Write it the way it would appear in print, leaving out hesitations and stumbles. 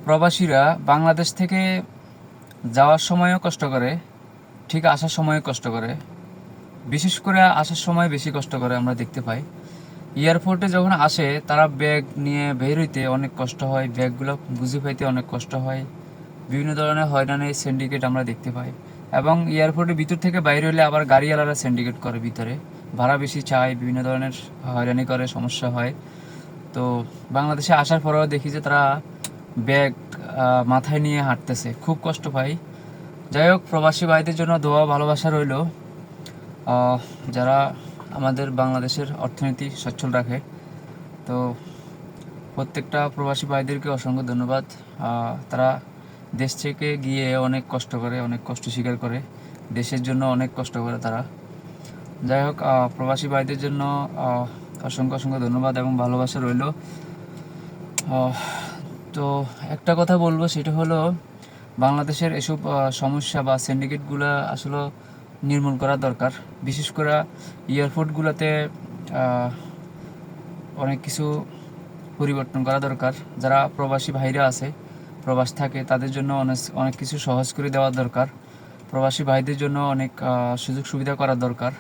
প্রবাসীরা বাংলাদেশ থেকে যাওয়ার সময়ও কষ্ট করে, ঠিক আসার সময়ও কষ্ট করে। বিশেষ করে আসার সময় বেশি কষ্ট করে আমরা দেখতে পাই। এয়ারপোর্টে যখন আসে তারা ব্যাগ নিয়ে বের হইতে অনেক কষ্ট হয়, ব্যাগগুলো বুঝে পাইতে অনেক কষ্ট হয়। বিভিন্ন ধরনের হয়রানির সিন্ডিকেট আমরা দেখতে পাই। এবং এয়ারপোর্টের ভিতর থেকে বাইরে হলে আবার গাড়িওয়ালারা সিন্ডিকেট করে, ভিতরে ভাড়া বেশি চায়, বিভিন্ন ধরনের হয়রানি করে, সমস্যা হয়। তো বাংলাদেশে আসার পরেও দেখি যে তারা ব্যাগ মাথায় নিয়ে হাঁটতেছে, খুব কষ্ট পাই। যাই হোক, প্রবাসী ভাইদের জন্য দোয়া ভালোবাসা রইল, যারা আমাদের বাংলাদেশের অর্থনীতি সচ্ছল রাখে। তো প্রত্যেকটা প্রবাসী ভাইদেরকে অসংখ্য ধন্যবাদ। তারা দেশ থেকে গিয়ে অনেক কষ্ট করে, অনেক কষ্ট স্বীকার করে, দেশের জন্য অনেক কষ্ট করে তারা। যাই হোক, প্রবাসী ভাইদের জন্য অসংখ্য অসংখ্য ধন্যবাদ এবং ভালোবাসা রইল। তো একটা কথা বলবো, সেটা হলো বাংলাদেশের এসব সমস্যা বা সিন্ডিকেটগুলো আসলে নির্মূল করা দরকার। বিশেষ করে এয়ারপোর্টগুলোতে অনেক কিছু পরিবর্তন করা দরকার। যারা প্রবাসী ভাইরা আছে, প্রবাস থাকে, তাদের জন্য অনেক অনেক কিছু সহজ করে দেওয়া দরকার। প্রবাসী ভাইদের জন্য অনেক সুযোগ সুবিধা করা দরকার।